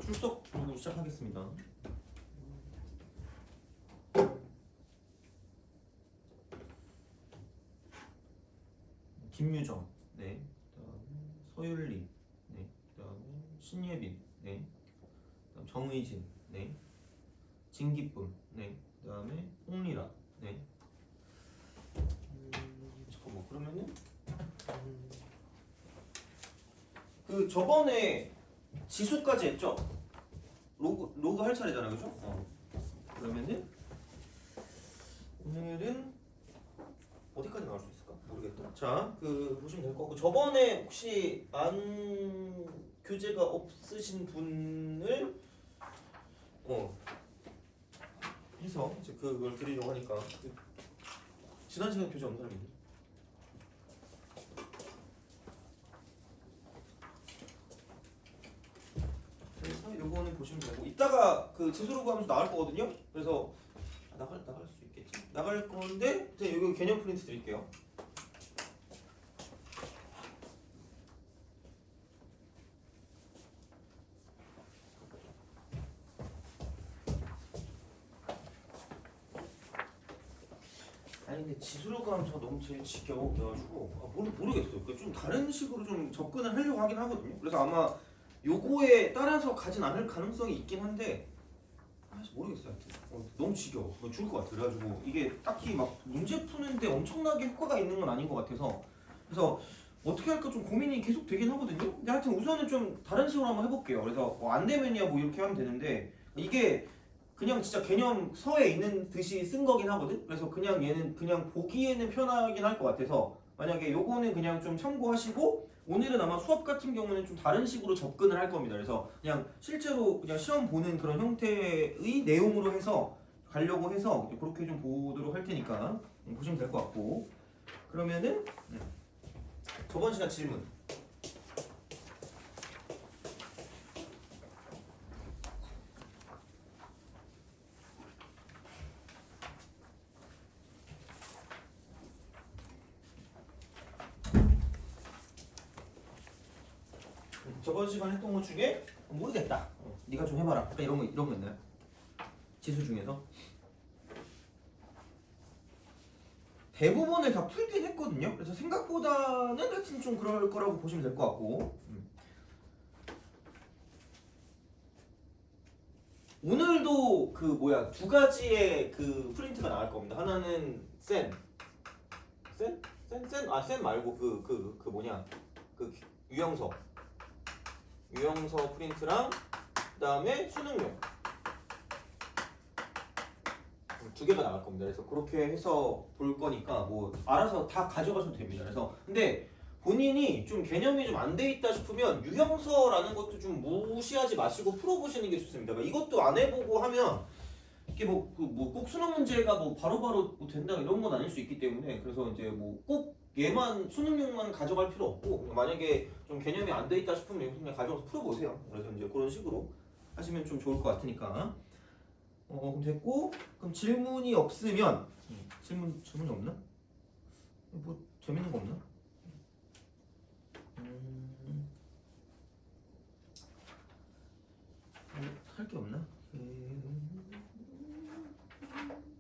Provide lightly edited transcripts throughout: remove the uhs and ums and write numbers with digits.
출석 부르고 시작하겠습니다. 김유정, 네. 그다음에 서율리, 네. 그다음에 신예빈, 네. 그다음 정의진, 네. 진기쁨, 네. 그다음에 홍리라, 네. 잠깐만 그러면은 그 저번에 지수까지 했죠? 로그 할 차례잖아, 그죠? 그러면은 오늘은 어디까지 나올 수 있을까? 모르겠다. 자, 그 보시면 될 거고 저번에 혹시 안 교재가 없으신 분을 해서 이제 그걸 드리려고 하니까 지난 시간 교재 없는 사람이 있니? 그래서 요거는 보시면 되고 이따가 그 지수로그 하면서 나갈 거거든요. 그래서 나갈 수 있겠지? 나갈 건데 일단 여기 개념 프린트 드릴게요. 아니 근데 지수로그 하면 저 너무 제일 지겨워 그래가지고 모르겠어요. 그러니까 좀 다른 식으로 좀 접근을 하려고 하긴 하거든요. 그래서 아마 요거에 따라서 가진 않을 가능성이 있긴 한데 모르겠어요. 하여튼 너무 지겨워. 죽을 것 같아. 그래가지고 이게 딱히 막 문제 푸는데 엄청나게 효과가 있는 건 아닌 것 같아서 그래서 어떻게 할까 좀 고민이 계속 되긴 하거든요. 근데 하여튼 우선은 좀 다른 식으로 한번 해볼게요. 그래서 안 되면이야 뭐 이렇게 하면 되는데 이게 그냥 진짜 개념 서에 있는 듯이 쓴 거긴 하거든. 그래서 그냥 얘는 그냥 보기에는 편하긴 할 것 같아서 만약에 요거는 그냥 좀 참고하시고 오늘은 아마 수업 같은 경우는 좀 다른 식으로 접근을 할 겁니다. 그래서 그냥 실제로 그냥 시험 보는 그런 형태의 내용으로 해서 가려고 해서 그렇게 좀 보도록 할 테니까 보시면 될 것 같고 그러면은 저번 시간 질문 저번 시간 했던 것 중에 모르겠다. 네가 좀 해봐라. 약간 이런 거 있나요? 지수 중에서 대부분을 다 풀긴 했거든요. 그래서 생각보다는 하여튼 좀 그럴 거라고 보시면 될 것 같고 오늘도 그 두 가지의 그 프린트가 나갈 겁니다. 하나는 센 말고 그 유형서 프린트랑 그다음에 수능용 두 개가 나갈 겁니다. 그래서 그렇게 해서 볼 거니까 뭐 알아서 다 가져가셔도 됩니다. 그래서 근데 본인이 좀 개념이 좀 안 돼 있다 싶으면 유형서라는 것도 좀 무시하지 마시고 풀어보시는 게 좋습니다. 그러니까 이것도 안 해보고 하면 이게 꼭 수능 문제가 뭐 바로바로 뭐 된다 이런 건 아닐 수 있기 때문에 그래서 이제 뭐 꼭 얘만 수능용만 가져갈 필요 없고 만약에 좀 개념이 안 돼 있다 싶으면 그냥 가져가서 풀어보세요. 그래서 이제 그런 식으로 하시면 좀 좋을 것 같으니까 그럼 됐고 그럼 질문이 없으면 질문이 없나? 뭐 재밌는 거 없나? 할 게 없나?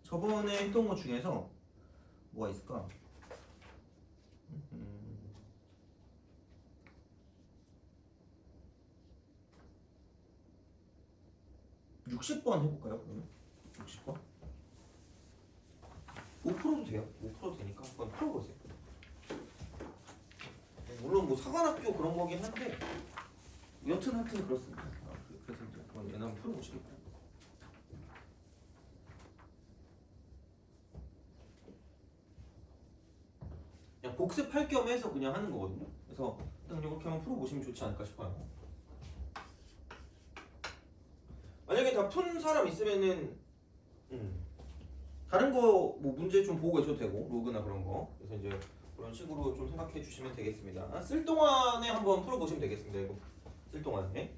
저번에 했던 것 중에서 뭐가 있을까? 60번 해볼까요? 그러면? 60번? 5%도 돼요. 5% 되니까 한번 풀어보세요. 물론 뭐 사관학교 그런 거긴 한데 여튼 하여튼 그렇습니다. 그래서 이제 한번 얘는 한번 풀어보시겠다. 그냥 복습할 겸 해서 그냥 하는 거거든요. 그래서 일단 이렇게 한번 풀어보시면 좋지 않을까 싶어요. 만약에 다 푼 사람 있으면은 다른 거 뭐 문제 좀 보고 계셔도 되고 로그나 그런 거. 그래서 이제 그런 식으로 좀 생각해 주시면 되겠습니다. 쓸 동안에 한번 풀어보시면 되겠습니다. 이거 쓸 동안에.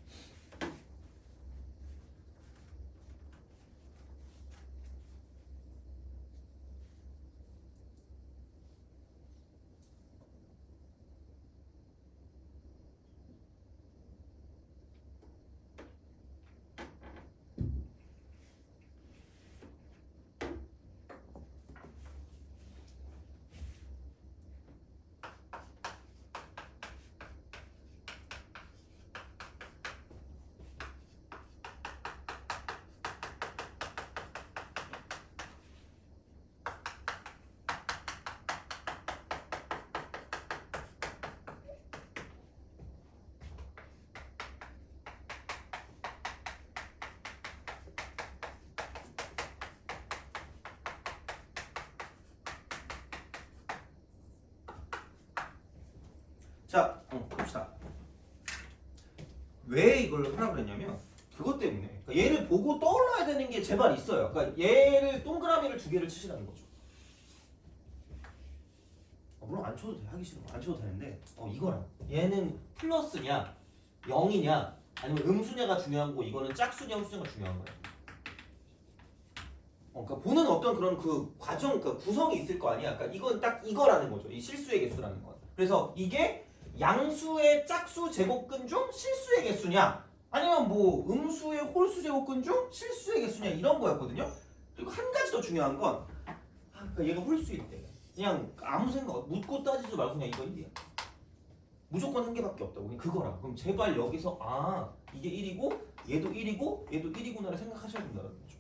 자, 봅시다. 왜 이걸 하라 그랬냐면 그것 때문에. 그러니까 얘를 보고 떠올라야 되는 게 제발 있어요. 그러니까 얘를 동그라미를 두 개를 치시라는 거죠. 물론 안 쳐도 돼. 하기 싫으면 안 쳐도 되는데 이거랑 얘는 플러스냐 0이냐 아니면 음수냐가 중요한 거고 이거는 짝수냐 음수냐가 중요한 거예요. 그러니까 보는 어떤 그런 그 과정, 그 구성이 있을 거 아니야. 그러니까 이건 딱 이거라는 거죠. 이 실수의 개수라는 건. 그래서 이게 양수의 짝수 제곱근 중 실수의 개수냐 아니면 뭐 음수의 홀수 제곱근 중 실수의 개수냐 이런 거였거든요. 그리고 한 가지 더 중요한 건 그러니까 얘가 홀수일 때 그냥 아무 생각 묻고 따지지 말고 그냥 이거 1이야. 무조건 한 개밖에 없다고. 그냥 그거라. 그럼 제발 여기서 이게 1이고 얘도 1이고 얘도 1이구나를 생각하셔야 된다는 거죠.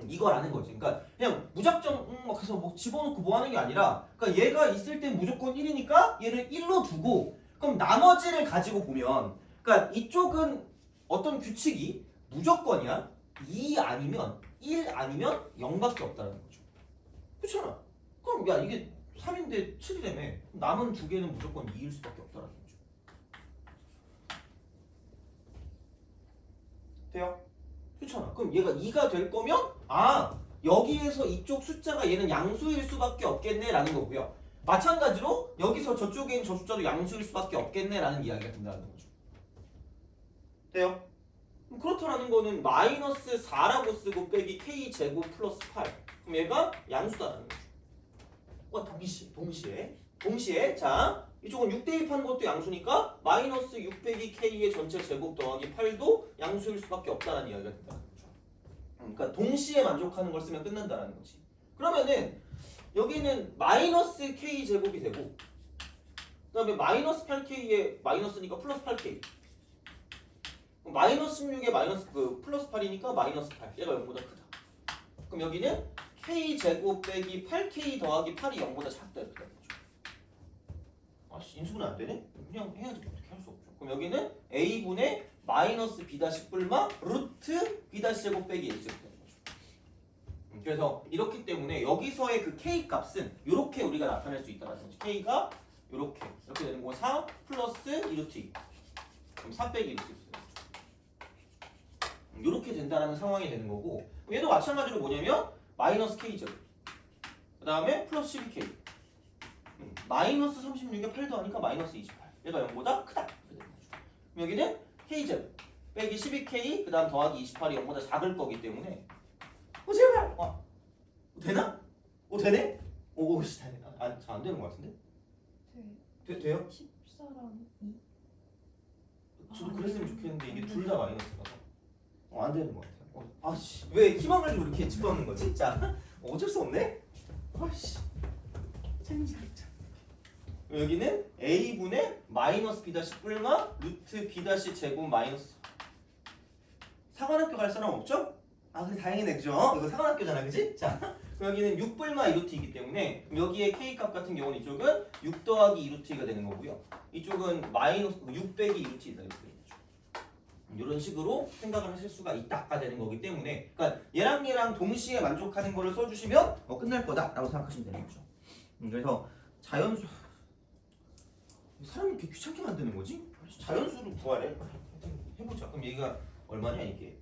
이거라는 거지. 그러니까 그냥 무작정 막 해서 뭐 집어넣고 뭐 하는 게 아니라 그러니까 얘가 있을 땐 무조건 1이니까 얘를 1로 두고 그럼 나머지를 가지고 보면 그러니까 이쪽은 어떤 규칙이 무조건이야. 2 아니면 1 아니면 0밖에 없다는 거죠. 그렇잖아. 그럼 야 이게 3인데 7이라며 남은 두 개는 무조건 2일 수밖에 없다는 거죠. 돼요? 그렇잖아. 그럼 얘가 2가 될 거면 여기에서 이쪽 숫자가 얘는 양수일 수밖에 없겠네 라는 거고요. 마찬가지로 여기서 저쪽에 있는 저 숫자도 양수일 수밖에 없겠네 라는 이야기가 된다는 거죠. 돼요? 그럼 그렇다라는 거는 마이너스 4라고 쓰고 빼기 k제곱 플러스 8 그럼 얘가 양수다라는 거죠. 동시에 자 이쪽은 6 대입한 것도 양수니까 마이너스 6 빼기 k의 전체 제곱 더하기 8도 양수일 수밖에 없다는 이야기가 된다는 거죠. 그러니까 동시에 만족하는 걸 쓰면 끝난다는 거지. 그러면은 여기는 마이너스 k 제곱이 되고 그 다음에 마이너스 8k에 마이너스니까 플러스 8k 마이너스 16에 마이너스 플러스 8이니까 마이너스 8 얘가 0보다 크다. 그럼 여기는 k 제곱 빼기 8k 더하기 8이 0보다 작다 이렇게 되는 거죠. 인수분해 안 되네? 그냥 해야지 어떻게 할 수 없죠. 그럼 여기는 a분의 마이너스 b 다시 뿔마 루트 b 다시 제곱 빼기 a 제곱 되는 거죠. 그래서 이렇기 때문에 여기서의 그 k 값은 이렇게 우리가 나타낼 수 있다는 거죠. k가 이렇게 되는 거고 4 플러스 2루트 2 그럼 4 빼기 2루트 2 이렇게 된다는 상황이 되는 거고 얘도 마찬가지로 뭐냐면 마이너스 k제곱 그 다음에 플러스 12k 마이너스 36에 8 더하니까 마이너스 28 얘가 0보다 크다 이렇게 되는 거죠. 그럼 여기는 k제곱 빼기 12k 그 다음 더하기 28이 0보다 작을 거기 때문에 제발 되나? 되네? 되네. 잘 안 되는 거 같은데? 돼요? 14랑 2? 저도 그랬으면 좋겠는데 이게 둘 다 마이너스라서 안 되는 것 같아요. 왜 희망을 좀 이렇게 집어넣는 거지? 자, 어쩔 수 없네. 여기는 a분의 마이너스 b 다시 뿔마 루트 b 다시 제곱 마이너스 사관학교 갈 사람 없죠? 그래 다행이네 그죠? 이거 사관학교잖아 그지? 자 그럼 여기는 6 뿔마 2루트이기 때문에 여기에 k 값 같은 경우는 이쪽은 6 더하기 2루트가 되는 거고요. 이쪽은 마이너스 6 빼기 2루트이다 이렇게 되는 거죠. 이런 식으로 생각을 하실 수가 있다가 되는 거기 때문에 그러니까 얘랑 동시에 만족하는 거를 써주시면 끝날 거다라고 생각하시면 되는 거죠. 그래서 자연수 사람이 이렇게 귀찮게 만드는 거지? 자연수를 구하래. 해보자. 그럼 얘가 얼마냐 이게?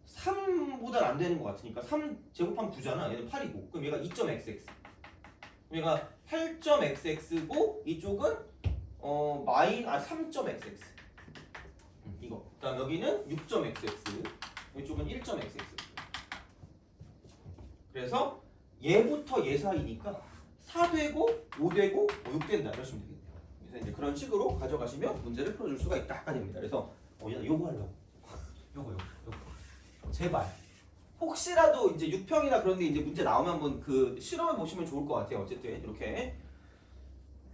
3보다 안 되는 것 같으니까 3 제곱하면 9잖아. 얘는 8이고 그럼 얘가 2.xx 그럼 얘가 8.xx고 이쪽은 3.xx 이거. 그다음 여기는 6.xx 이쪽은 1.xx 그래서 얘부터 얘 사이니까 4 되고 5 되고 6 된다 이러시면 되겠네요. 그래서 이제 그런 식으로 가져가시면 문제를 풀어줄 수가 있다가 됩니다. 그래서 요거 하려고 요거 제발 혹시라도 이제 6평이나 그런데 이제 문제 나오면 한번 그 실험해 보시면 좋을 것 같아요. 어쨌든 이렇게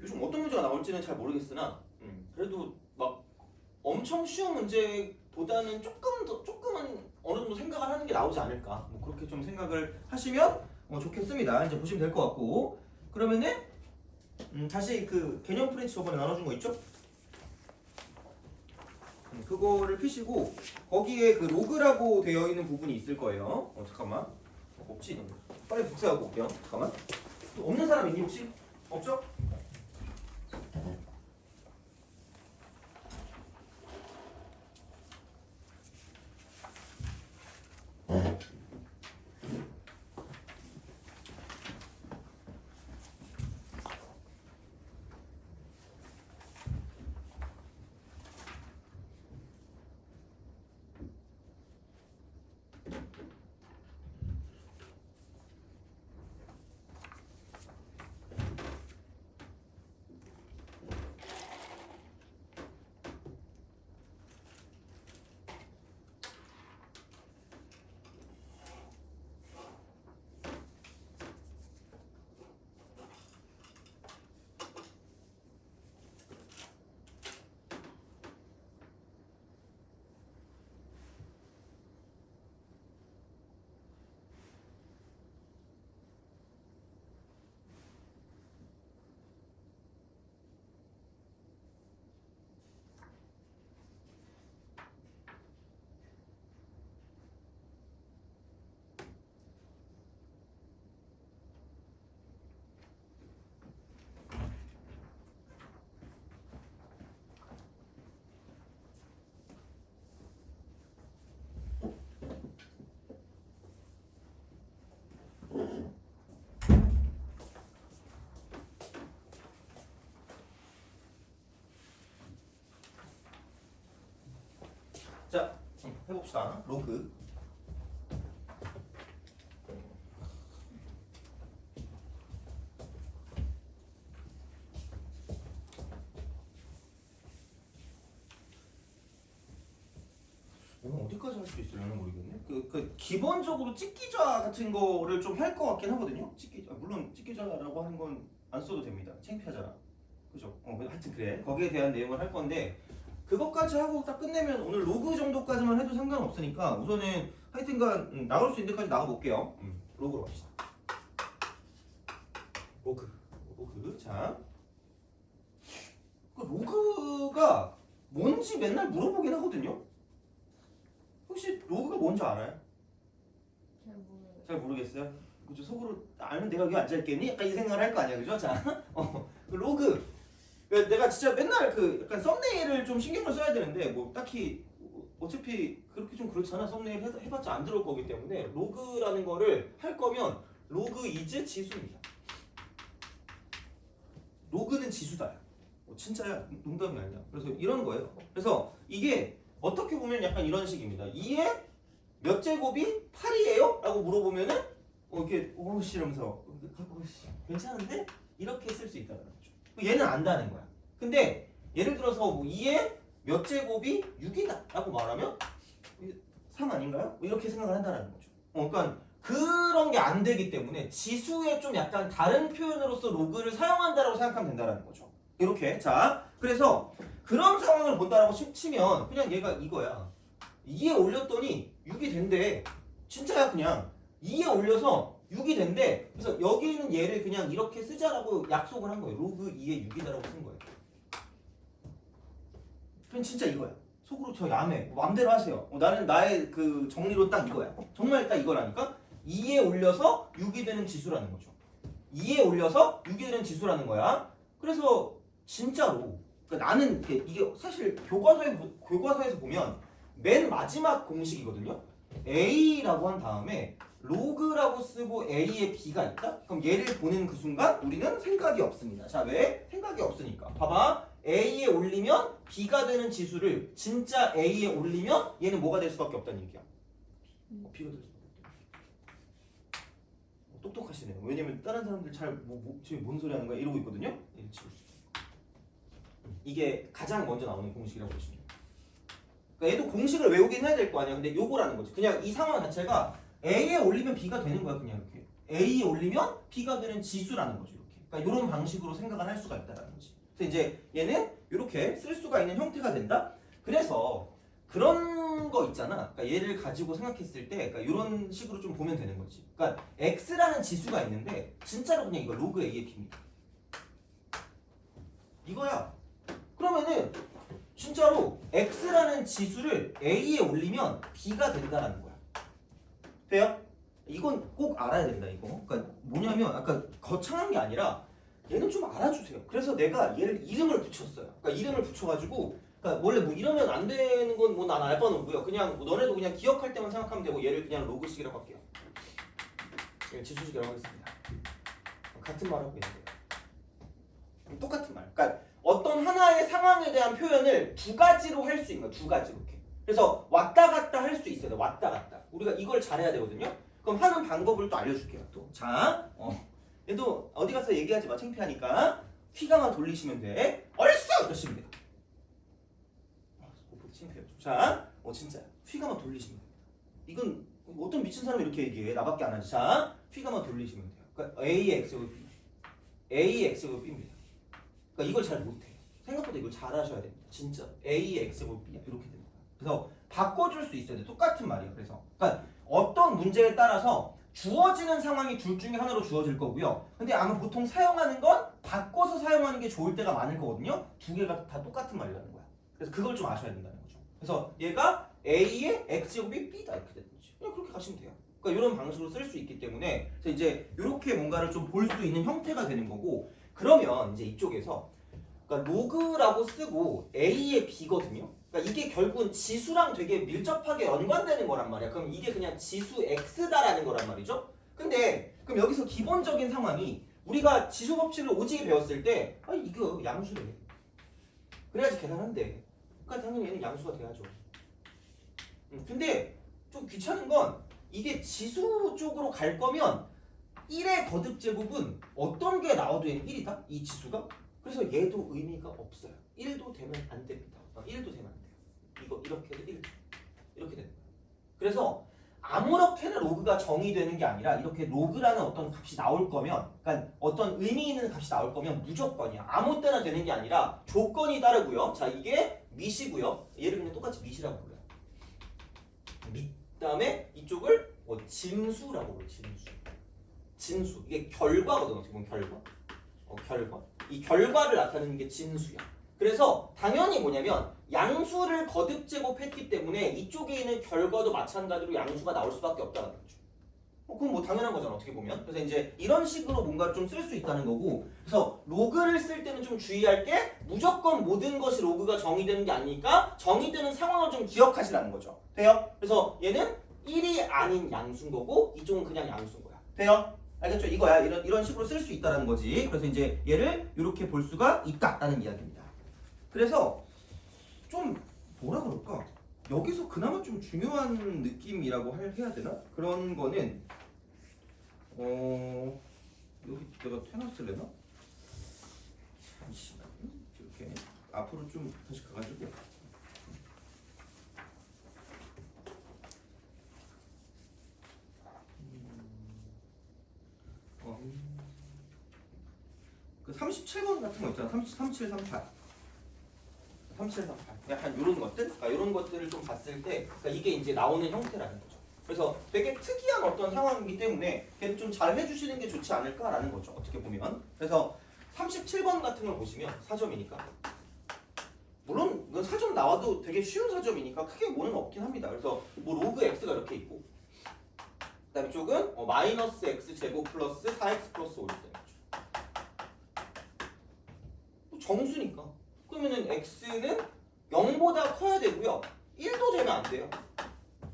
요즘 어떤 문제가 나올지는 잘 모르겠으나 그래도 막 엄청 쉬운 문제보다는 조금은 어느 정도 생각을 하는 게 나오지 않을까 뭐 그렇게 좀 생각을 하시면 좋겠습니다. 이제 보시면 될 것 같고 그러면은 다시 그 개념 프린트 저번에 나눠준 거 있죠? 그거를 피시고 거기에 그 로그라고 되어 있는 부분이 있을 거예요. 잠깐만 없지? 빨리 복사하고 올게요. 잠깐만 없는 사람 있니 혹시? 없죠? 해봅시다. 로그. 이건 어디까지 할 수 있으려나 모르겠네. 그 기본적으로 찍기좌 같은 거를 좀 할 것 같긴 하거든요. 찍기좌, 물론 찍기좌라고 하는 건 안 써도 됩니다. 창피하잖아. 그죠? 하여튼 그래. 거기에 대한 내용을 할 건데 그것까지 하고 딱 끝내면 오늘 로그 정도까지만 해도 상관없으니까 우선은 하여튼간 나올 수 있는 데까지 나가볼게요. 로그로 갑시다. 로그. 자, 그 로그가 뭔지 맨날 물어보긴 하거든요. 혹시 로그가 뭔지 알아요? 잘 모르겠어요. 그죠? 속으로 알면 내가 여기 앉아있겠니? 약간 이 생각을 할 거 아니야, 그죠? 자, 그 로그. 내가 진짜 맨날 그 약간 썸네일을 좀 신경을 써야 되는데 뭐 딱히 어차피 그렇게 좀 그렇잖아. 썸네일 해봤자 안 들어올 거기 때문에 로그라는 거를 할 거면 로그 이즈 지수입니다. 로그는 지수다. 진짜야. 농담이 아니야. 그래서 이런 거예요. 그래서 이게 어떻게 보면 약간 이런 식입니다. 2의 몇 제곱이 8이에요? 라고 물어보면은 이렇게 오씨 이러면서 괜찮은데? 이렇게 쓸 수 있다는 거죠. 얘는 안다는 거야. 근데 예를 들어서 뭐 2의 몇 제곱이 6이다 라고 말하면 3 아닌가요? 이렇게 생각을 한다는 거죠. 그러니까 그런 게 안 되기 때문에 지수의 좀 약간 다른 표현으로서 로그를 사용한다라고 생각하면 된다는 거죠. 이렇게. 자, 그래서 그런 상황을 본다라고 치면 그냥 얘가 이거야. 2에 올렸더니 6이 된대. 진짜야. 그냥 2에 올려서 6이 된대. 그래서 여기 있는 얘를 그냥 이렇게 쓰자라고 약속을 한 거예요. 로그 2에 6이다라고 쓴 거예요. 그냥 진짜 이거야. 속으로 저 야매 마음대로 하세요. 나는 나의 그 정리로 딱 이거야. 정말 딱 이거라니까. 2에 올려서 6이 되는 지수라는 거죠. 2에 올려서 6이 되는 지수라는 거야. 그래서 진짜로 그러니까 나는 이게 사실 교과서에서 보면 맨 마지막 공식이거든요. A라고 한 다음에 로그라고 쓰고 A에 B가 있다? 그럼 얘를 보는 그 순간 우리는 생각이 없습니다. 자, 왜? 생각이 없으니까. 봐봐. A에 올리면 B가 되는 지수를 진짜 A에 올리면 얘는 뭐가 될 수밖에 없다는 얘기야. B가 될 수밖에 없다. 똑똑하시네요. 왜냐면 다른 사람들 잘 지금 뭔 소리 하는 거야? 이러고 있거든요. 얘를 지울 수 있어. 이게 가장 먼저 나오는 공식이라고 보시면 돼요. 그러니까 얘도 공식을 외우긴 해야 될 거 아니야. 근데 요거라는 거지. 그냥 이 상황 자체가 A에 올리면 B가 되는 거야. 그냥 이렇게. A에 올리면 B가 되는 지수라는 거죠. 이렇게. 그러니까 이런 방식으로 생각을 할 수가 있다는 거지. 그래서 이제 얘는 이렇게 쓸 수가 있는 형태가 된다. 그래서 그런 거 있잖아. 그러니까 얘를 가지고 생각했을 때 그러니까 이런 식으로 좀 보면 되는 거지. 그러니까 X라는 지수가 있는데 진짜로 그냥 이거 로그 A의 B입니다. 이거야. 그러면은 진짜로 X라는 지수를 A에 올리면 B가 된다라는 거야. 돼요? 이건 꼭 알아야 된다 이거. 그러니까 뭐냐면 아까 거창한 게 아니라 얘는 좀 알아주세요. 그래서 내가 얘를 이름을 붙였어요. 그러니까 이름을 붙여가지고 그러니까 원래 뭐 이러면 안 되는 건 뭐 난 알 바는 없고요. 그냥 뭐 너네도 그냥 기억할 때만 생각하면 되고 얘를 그냥 로그식이라고 할게요. 지수식이라고 하겠습니다. 같은 말 하고 있는데요. 똑같은 말. 그러니까 어떤 하나의 상황에 대한 표현을 두 가지로 할 수 있는 거야. 두 가지 이렇게. 그래서 왔다 갔다 할 수 있어요. 왔다 갔다. 우리가 이걸 잘해야 되거든요. 그럼 하는 방법을 또 알려줄게요. 또. 자, 얘도 어디 가서 얘기하지 마. 창피하니까. 휘가만 돌리시면 돼. 얼쑤! 이러시면 돼요. 창피해요. 자, 진짜야. 휘가만 돌리시면 돼요. 이건 어떤 미친 사람이 이렇게 얘기해. 나밖에 안 하지. 자, 휘가만 돌리시면 돼요. 그러니까 AX고 B. AX고 B입니다. 그러니까 이걸 잘 못해요. 생각보다 이걸 잘 하셔야 됩니다. 진짜 AX고 B 이렇게 됩니다. 그래서 바꿔줄 수 있어야 돼. 똑같은 말이에요. 그래서 그러니까 어떤 문제에 따라서 주어지는 상황이 둘 중에 하나로 주어질 거고요. 근데 아마 보통 사용하는 건 바꿔서 사용하는 게 좋을 때가 많을 거거든요. 두 개가 다 똑같은 말이라는 거야. 그래서 그걸 좀 아셔야 된다는 거죠. 그래서 얘가 A의 X제곱이 B다 이렇게 되는 거지. 그냥 그렇게 가시면 돼요. 그러니까 이런 방식으로 쓸 수 있기 때문에 그래서 이제 이렇게 뭔가를 좀 볼 수 있는 형태가 되는 거고 그러면 이제 이쪽에서 그러니까 로그라고 쓰고 A의 B거든요. 그러니까 이게 결국은 지수랑 되게 밀접하게 연관되는 거란 말이야. 그럼 이게 그냥 지수 X다라는 거란 말이죠. 근데 그럼 여기서 기본적인 상황이 우리가 지수 법칙을 오지게 배웠을 때 이거 양수래. 그래야지 계산한대. 그러니까 당연히 얘는 양수가 돼야죠. 근데 좀 귀찮은 건 이게 지수 쪽으로 갈 거면 1의 거듭 제곱은 어떤 게 나와도 얘는 1이다? 이 지수가? 그래서 얘도 의미가 없어요. 1도 되면 안 됩니다. 1도 되면 안 돼요. 이거 이렇게 해도 1 이렇게 되는 거예요. 그래서 아무렇게나 로그가 정의되는 게 아니라 이렇게 로그라는 어떤 값이 나올 거면, 그러니까 어떤 의미 있는 값이 나올 거면 무조건이야. 아무 때나 되는 게 아니라 조건이 따르고요. 자, 이게 밑이고요. 얘를 그냥 똑같이 밑이라고 불러요. 밑. 그다음에 이쪽을 진수라고 불러요. 진수. 이게 결과거든요. 어떻게 보면 결과. 결과. 이 결과를 나타내는 게 진수야. 그래서 당연히 뭐냐면 양수를 거듭 제곱했기 때문에 이쪽에 있는 결과도 마찬가지로 양수가 나올 수밖에 없다는 거죠. 그건 뭐 당연한 거잖아, 어떻게 보면. 그래서 이제 이런 식으로 뭔가 좀 쓸 수 있다는 거고, 그래서 로그를 쓸 때는 좀 주의할 게 무조건 모든 것이 로그가 정의되는 게 아니니까 정의되는 상황을 좀 기억하시라는 거죠. 돼요? 그래서 얘는 1이 아닌 양수인 거고 이쪽은 그냥 양수인 거야. 돼요? 알겠죠? 이거야. 이런 식으로 쓸 수 있다는 거지. 그래서 이제 얘를 이렇게 볼 수가 있다라는 이야기입니다. 그래서 좀 뭐라 그럴까? 여기서 그나마 좀 중요한 느낌이라고 해야 되나? 그런 거는 여기 내가 해놨을래나? 잠시만 이렇게 앞으로 좀 다시 가가지고 그 37번 같은 거 있잖아. 37, 38. 37, 38. 약간 이런 것들? 그러니까 이런 것들을 좀 봤을 때 그러니까 이게 이제 나오는 형태라는 거죠. 그래서 되게 특이한 어떤 상황이기 때문에 걔를 좀 잘 해주시는 게 좋지 않을까라는 거죠. 어떻게 보면. 그래서 37번 같은 걸 보시면 4점이니까 물론 이건 4점 나와도 되게 쉬운 4점이니까 크게 뭐는 없긴 합니다. 그래서 뭐 로그 x가 이렇게 있고 그다음에 이쪽은 마이너스 x 제곱 플러스 4x 플러스 5 되는 거죠. 정수니까. 그러면은 x는 0보다 커야 되고요. 1도 되면 안 돼요.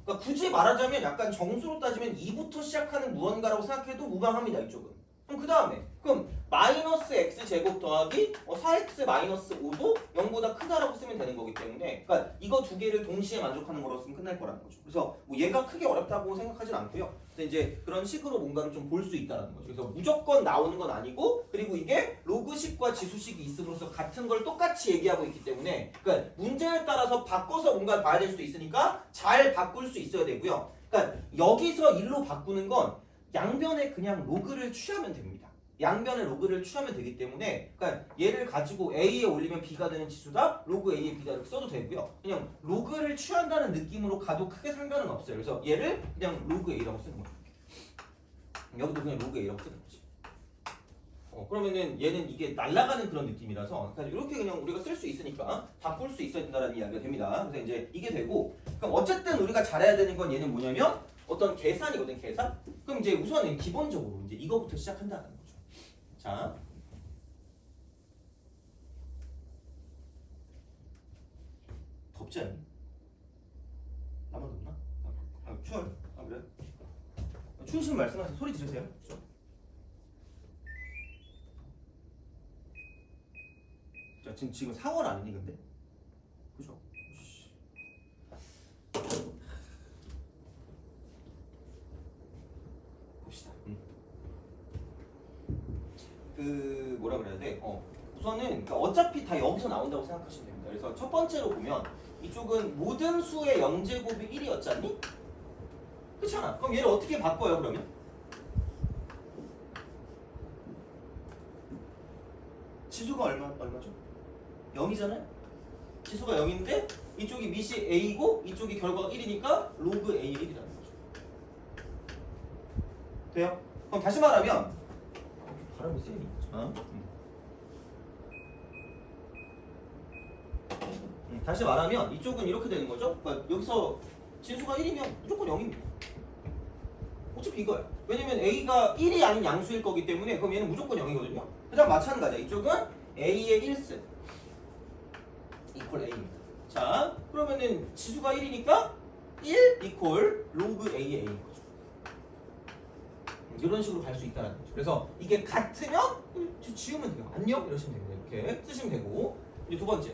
그러니까 굳이 말하자면 약간 정수로 따지면 2부터 시작하는 무언가라고 생각해도 무방합니다. 이쪽은. 그럼 그 다음에 그럼 마이너스 x 제곱 더하기 4x 마이너스 5도 0보다 크다라고 쓰면 되는 거기 때문에 그러니까 이거 두 개를 동시에 만족하는 거로 쓰면 끝날 거라는 거죠. 그래서 뭐 얘가 크게 어렵다고 생각하진 않고요. 근데 이제 그런 식으로 뭔가를 좀 볼 수 있다는 거죠. 그래서 무조건 나오는 건 아니고 그리고 이게 로그식과 지수식이 있음으로써 같은 걸 똑같이 얘기하고 있기 때문에 그러니까 문제에 따라서 바꿔서 뭔가를 봐야 될 수도 있으니까 잘 바꿀 수 있어야 되고요. 그러니까 여기서 1로 바꾸는 건 양변에 그냥 로그를 취하면 됩니다. 양변에 로그를 취하면 되기 때문에 그러니까 얘를 가지고 A에 올리면 B가 되는 지수다. 로그 A에 B다 이렇게 써도 되고요. 그냥 로그를 취한다는 느낌으로 가도 크게 상관은 없어요. 그래서 얘를 그냥 로그 A라고 쓰는 거죠. 여기도 그냥 로그 A라고 쓰는 거지. 그러면은 얘는 이게 날아가는 그런 느낌이라서 그러니까 이렇게 그냥 우리가 쓸 수 있으니까 바꿀 수 있어야 된다는 이야기가 됩니다. 그래서 이제 이게 되고 그럼 어쨌든 우리가 잘해야 되는 건 얘는 뭐냐면 어떤 계산이거든, 계산? 그럼 이제 우선은 기본적으로 이제 이거부터 시작한다는 거죠. 자. 덥지 않니? 나만 덥나? 추워요? 그래? 추우시면 말씀하세요. 소리 지르세요. 그렇죠? 자, 지금 4월 아니니 근데? 그죠? 그 뭐라 그래야 돼? 우선은 그러니까 어차피 다 여기서 나온다고 생각하시면 됩니다. 그래서 첫 번째로 보면 이쪽은 모든 수의 0제곱이 1이었지 않니? 그렇잖아. 그럼 얘를 어떻게 바꿔요 그러면? 지수가 얼마죠? 0이잖아요? 지수가 0인데 이쪽이 밑이 A고 이쪽이 결과가 1이니까 로그 A의 1이라는 거죠. 돼요? 그럼 다시 말하면 바람이 세니? 다시 말하면 이쪽은 이렇게 되는 거죠. 그러니까 여기서 진수가 1이면 무조건 0입니다. 어차피 이거야. 왜냐면 A가 1이 아닌 양수일 거기 때문에 그럼 얘는 무조건 0이거든요. 그다음 마찬가지야. 이쪽은 A의 1승 이퀄 A입니다. 자, 그러면은 지수가 1이니까 1 이퀄 로그 A의 A인 거죠. 이런 식으로 갈 수 있다는 거죠. 그래서 이게 같으면 지우면 돼요. 안녕 이러시면 됩니다. 이렇게 쓰시면 되고 이제 두 번째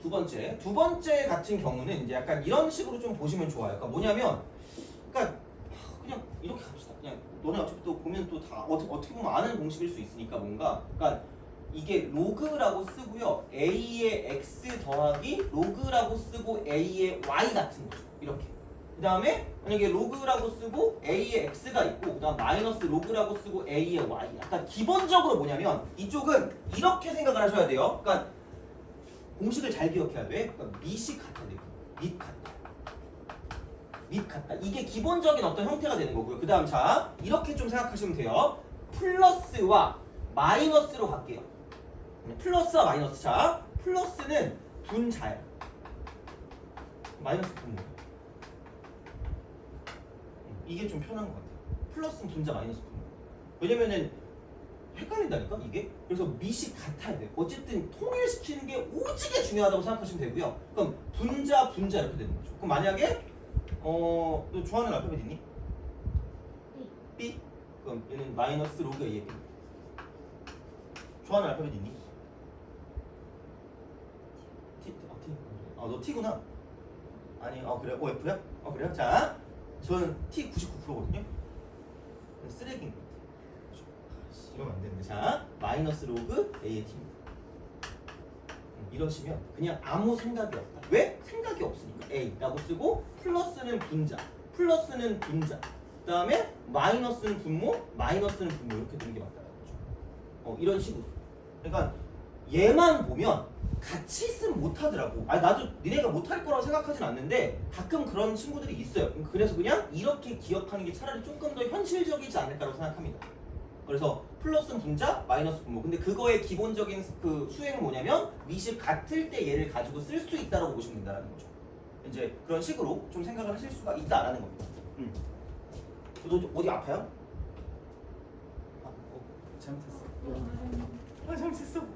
두 번째 같은 경우는 이제 약간 이런 식으로 좀 보시면 좋아요. 그러니까 뭐냐면, 그러니까 그냥 이렇게 갑시다. 그냥 너네 어차피 또 보면 또 다 어떻게 보면 아는 공식일 수 있으니까 뭔가, 그러니까 이게 로그라고 쓰고요. a의 x 더하기 로그라고 쓰고 a의 y 같은 거죠. 이렇게. 그 다음에 만약에 로그라고 쓰고 a의 x가 있고 그 다음 마이너스 로그라고 쓰고 a의 y. 약간 기본적으로 뭐냐면 이쪽은 이렇게 생각을 하셔야 돼요. 그러니까 공식을 잘 기억해야 돼. 그러니까 밑이 같아야 돼요. 밑 같다. 밑 같다. 이게 기본적인 어떤 형태가 되는 거고요. 그 다음 자 이렇게 좀 생각하시면 돼요. 플러스와 마이너스로 갈게요. 플러스와 마이너스. 자 플러스는 분자야. 마이너스 분모. 이게 좀 편한 것 같아요. 플러스는 분자, 마이너스 분모. 왜냐면은 헷갈린다니까 이게. 그래서 밑이 같아야 돼요. 어쨌든 통일시키는 게 오지게 중요하다고 생각하시면 되고요. 그럼 분자 이렇게 되는 거죠. 그럼 만약에 너 좋아하는 알파벳 있니? B. 그럼 얘는 마이너스 로그 A의 B. 좋아하는 알파벳 있니? T. 너 T구나. 아니, 그래? F야? 그래요? 자, 저는 T 99%거든요. 쓰레기인 것 같아요. 이러면 안 되는데. 자, 마이너스 로그 A의 T입니다. 이러시면 그냥 아무 생각이 없다. 왜? 생각이 없으니까 A라고 쓰고 플러스는 분자, 그 다음에 마이너스는 분모, 이렇게 되는 게 맞다는 거죠. 이런 식으로. 그러니까 얘만 보면 같이 있으면 못하더라고. 아니 나도 니네가 못할 거라고 생각하진 않는데 가끔 그런 친구들이 있어요. 그래서 그냥 이렇게 기억하는 게 차라리 조금 더 현실적이지 않을까라고 생각합니다. 그래서 플러스는 분자, 마이너스 분모. 근데 그거의 기본적인 그 수행은 뭐냐면 밑이 같을 때 얘를 가지고 쓸 수 있다라고 보시면 된다는 거죠. 이제 그런 식으로 좀 생각을 하실 수가 있다라는 겁니다. 너 어디 아파요? 잘못했어. 잘못했어.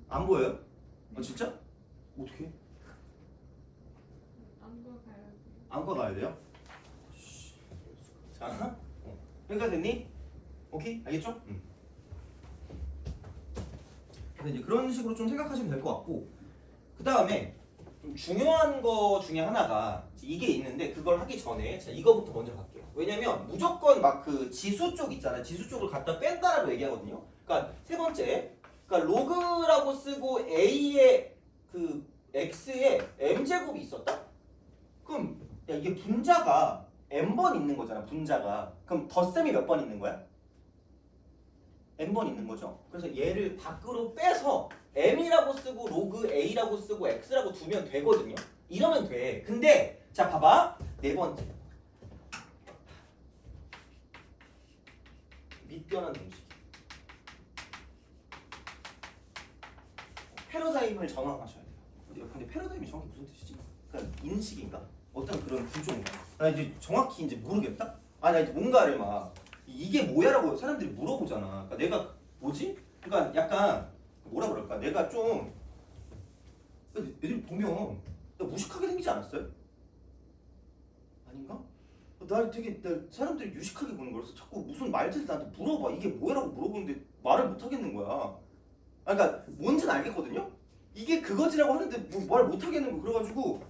안 보여요? 진짜? 어떻게? 안과 가야 돼요? 자, 여기가 됐니? 오케이? 알겠죠? 그래서 이제 그런 식으로 좀 생각하시면 될 것 같고, 그 다음에 좀 중요한 거 중에 하나가 이게 있는데 그걸 하기 전에 자 이거부터 먼저 갈게요. 왜냐면 무조건 막 그 지수 쪽 있잖아요. 지수 쪽을 갖다 뺀다라고 얘기하거든요. 그러니까 세 번째, 그러니까 로그라고 쓰고 a의 그 x에 m 제곱이 있었다. 그럼 야, 이게 분자가 n번 있는 거잖아. 분자가. 그럼 덧셈이 몇 번 있는 거야? n번 있는 거죠. 그래서 얘를 밖으로 빼서 m이라고 쓰고 로그 a라고 쓰고 x라고 두면 되거든요. 이러면 돼. 근데 자 봐봐. 네 번째. 밑변환 공식. 패러다임을 정확하셔야 돼요. 근데 패러다임이 정확히 무슨 뜻이지? 그러니까 인식인가? 어떤 그런 구조인가? 나 이제 정확히 이제 모르겠다? 나 이제 뭔가를 막 이게 뭐야라고 사람들이 물어보잖아. 그러니까 내가 뭐지? 그러니까 약간 뭐라 그럴까? 내가 좀 애들 보면 나 무식하게 생기지 않았어요? 아닌가? 나 되게 사람들이 유식하게 보는 거라서 자꾸 무슨 말들을 나한테 물어봐. 이게 뭐야라고 물어보는데 말을 못 하겠는 거야. 그러니까 뭔지는 알겠거든요? 이게 그거지라고 하는데 말 못 하겠는 거. 그래가지고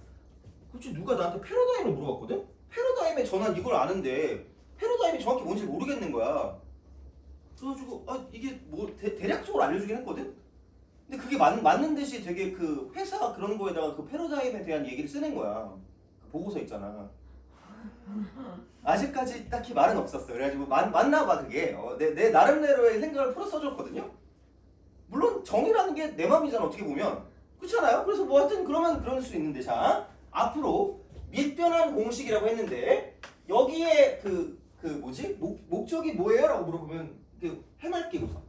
그치 누가 나한테 패러다임을 물어봤거든? 패러다임의 전환 이걸 아는데 패러다임이 정확히 뭔지 모르겠는 거야. 그래가지고 이게 뭐 대략적으로 알려주긴 했거든? 근데 그게 맞는 듯이 되게 그 회사 그런 거에다가 그 패러다임에 대한 얘기를 쓰는 거야. 그 보고서 있잖아. 아직까지 딱히 말은 없었어. 그래가지고 맞나 봐 그게. 내 나름대로의 생각을 풀어 써줬거든요. 물론 정의라는 게 내 맘이잖아 어떻게 보면. 그렇잖아요? 그래서 뭐 하여튼 그러면 그럴 수 있는데 자 앞으로 밑변환 공식이라고 했는데 여기에 그 뭐지? 목적이 뭐예요? 라고 물어보면 그 해맑기고서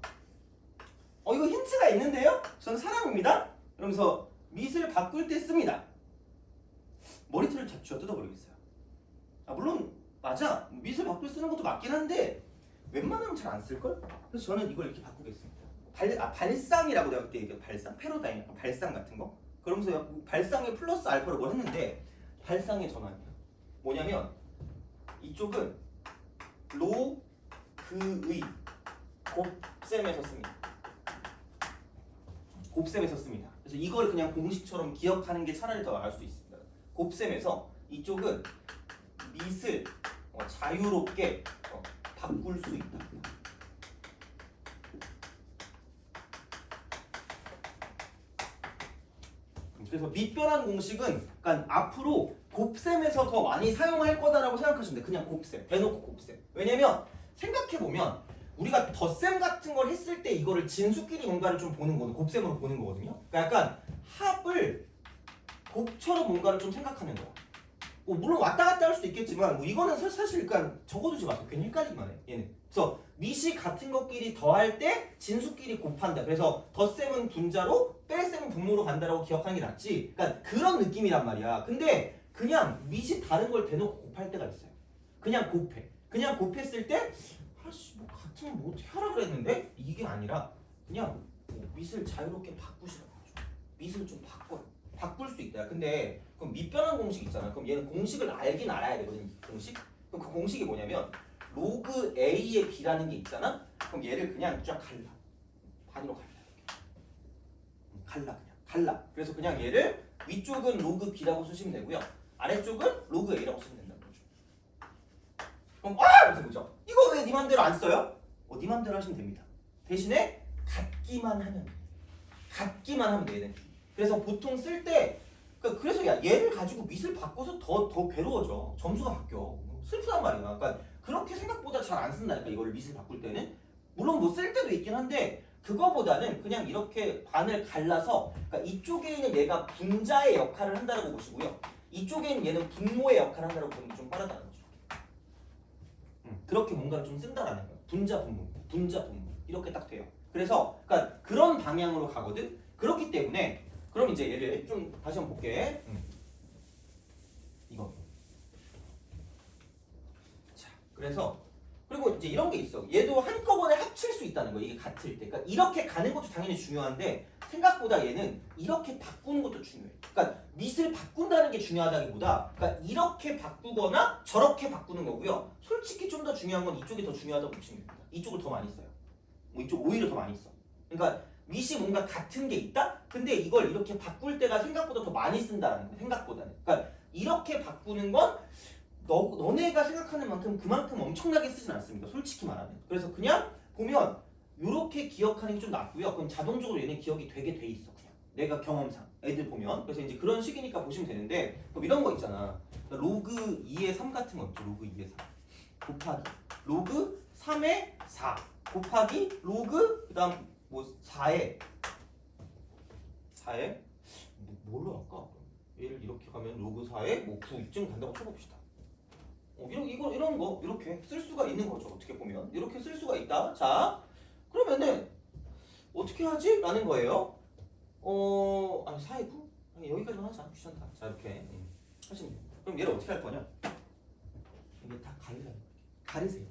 이거 힌트가 있는데요? 전 사람입니다. 그러면서 밑을 바꿀 때 씁니다. 머리털을 쥐어 뜯어버리겠어요. 물론 맞아. 밑을 바꿀 쓰는 것도 맞긴 한데 웬만하면 잘 안 쓸걸? 그래서 저는 이걸 이렇게 바꾸겠습니다. 발상이라고 내가 그때 얘기했 발상? 패러다임 약간 발상 같은 거? 그러면서 발상에 플러스 알파를 뭘 했는데 발상의 전환이야. 뭐냐면 이쪽은 로그의 곱셈에서 씁니다. 곱셈에서 씁니다. 그래서 이걸 그냥 공식처럼 기억하는 게 차라리 더 나을 수 있습니다. 곱셈에서 이쪽은 밑을 자유롭게 바꿀 수 있다. 그래서 밑변환 공식은 그러니까 앞으로 곱셈에서 더 많이 사용할 거다라고 생각하시면 돼요. 그냥 곱셈, 대놓고 곱셈. 왜냐면 생각해보면 우리가 덧셈 같은 걸 했을 때 이거를 진수끼리 뭔가를 좀 보는 거는 곱셈으로 보는 거거든요. 그러니까 약간 합을 곱처럼 뭔가를 좀 생각하는 거야. 뭐 물론 왔다 갔다 할 수도 있겠지만 뭐 이거는 사실 그러니까 적어두지 마세요. 괜히 헷갈리기만 해. 얘는. 그래서 밑이 같은 것끼리 더할 때 진수끼리 곱한다. 그래서 덧셈은 분자로 뺄셈은 분모로 간다라고 기억하는 게 낫지. 그러니까 그런 느낌이란 말이야. 근데 그냥 밑이 다른 걸 대놓고 곱할 때가 있어요. 그냥 곱해. 그냥 곱했을 때 아씨 뭐 같은 거 뭐 어떻게 하라 그랬는데 이게 아니라 그냥 뭐 밑을 자유롭게 바꾸시라고 하죠. 밑을 좀 바꿔요. 바꿀 수 있다. 근데 그럼 밑변환 공식 있잖아. 그럼 얘는 공식을 알긴 알아야 되거든. 공식? 그럼 그 공식이 뭐냐면 로그 A의 B라는 게 있잖아. 그럼 얘를 그냥 쫙 갈라. 반으로 갈라. 갈라 그냥. 갈라. 그래서 그냥 얘를 위쪽은 로그 B라고 쓰시면 되고요. 아래쪽은 로그 A라고 쓰면 된다는 거죠. 그럼 이렇게 보죠. 이거 왜 네 맘대로 안 써요? 네 맘대로 하시면 됩니다. 대신에 같기만 하면 돼. 같기만 하면 돼. 얘는. 그래서 보통 쓸 때 그래서 야 얘를 가지고 밑을 바꿔서 더 괴로워져. 점수가 바뀌어. 슬프단 말이야. 그러니까 그렇게 생각보다 잘 안 쓴다니까 이거를 밑을 바꿀 때는. 물론 뭐 쓸 때도 있긴 한데 그거보다는 그냥 이렇게 반을 갈라서 그러니까 이쪽에 있는 얘가 분자의 역할을 한다고 보시고요. 이쪽에 있는 얘는 분모의 역할을 한다고 보는 게 좀 빠르다는 거죠. 그렇게 뭔가를 좀 쓴다라는 거예요. 분자 분모, 분자 분모 이렇게 딱 돼요. 그래서 그러니까 그런 방향으로 가거든. 그렇기 때문에 그럼 이제 얘를 좀 다시 한번 볼게. 이거. 자, 그래서 그리고 이제 이런 게 있어. 얘도 한꺼번에 합칠 수 있다는 거. 이게 같을 때. 그러니까 이렇게 가는 것도 당연히 중요한데 생각보다 얘는 이렇게 바꾸는 것도 중요해. 그러니까 밑을 바꾼다는 게 중요하다기보다 그러니까 이렇게 바꾸거나 저렇게 바꾸는 거고요. 솔직히 좀 더 중요한 건 이쪽이 더 중요하다고 보시면 됩니다. 이쪽을 더 많이 써요. 뭐 이쪽 오히려 더 많이 써. 그러니까 밑이 뭔가 같은 게 있다? 근데 이걸 이렇게 바꿀 때가 생각보다 더 많이 쓴다는 거야. 생각보다는. 그러니까 이렇게 바꾸는 건 너네가 생각하는 만큼 그만큼 엄청나게 쓰진 않습니다. 솔직히 말하면. 그래서 그냥 보면 이렇게 기억하는 게 좀 낫고요. 그럼 자동적으로 얘네 기억이 되게 돼 있어. 그냥 내가 경험상 애들 보면. 그래서 이제 그런 식이니까 보시면 되는데 그럼 이런 거 있잖아. 로그 2의 3 같은 거 있죠. 로그 2의 3 곱하기 로그 3의 4 곱하기 로그 그다음 뭐 4에 뭘로 할까? 얘를 이렇게 가면 로그 4에 뭐 9 이쯤 간다고 쳐봅시다. 이런 거 이렇게 쓸 수가 있는 거죠. 어떻게 보면 이렇게 쓸 수가 있다. 자 그러면은 어떻게 하지? 라는 거예요. 아니 4에 9? 아니, 여기까지만 하자. 귀찮다. 자 이렇게 하시면 돼요. 그럼 얘를 어떻게 할 거냐? 이게 다 가르세요.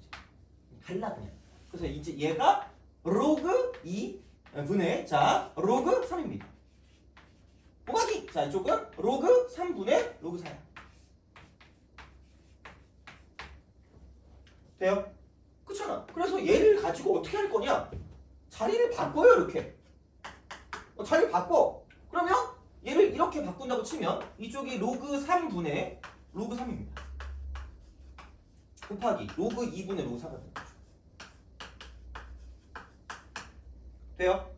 갈라 그냥. 그래서 이제 얘가 로그 2분의 자 로그 3입니다. 곱하기 자 이쪽은 로그 3분의 로그 4야. 돼요? 그렇잖아. 그래서 얘를 가지고 어떻게 할 거냐? 자리를 바꿔요 이렇게. 자리를 바꿔. 그러면 얘를 이렇게 바꾼다고 치면 이쪽이 로그 3분의 로그 3입니다. 곱하기 로그 2분의 로그 4가 되는 거죠. 돼요?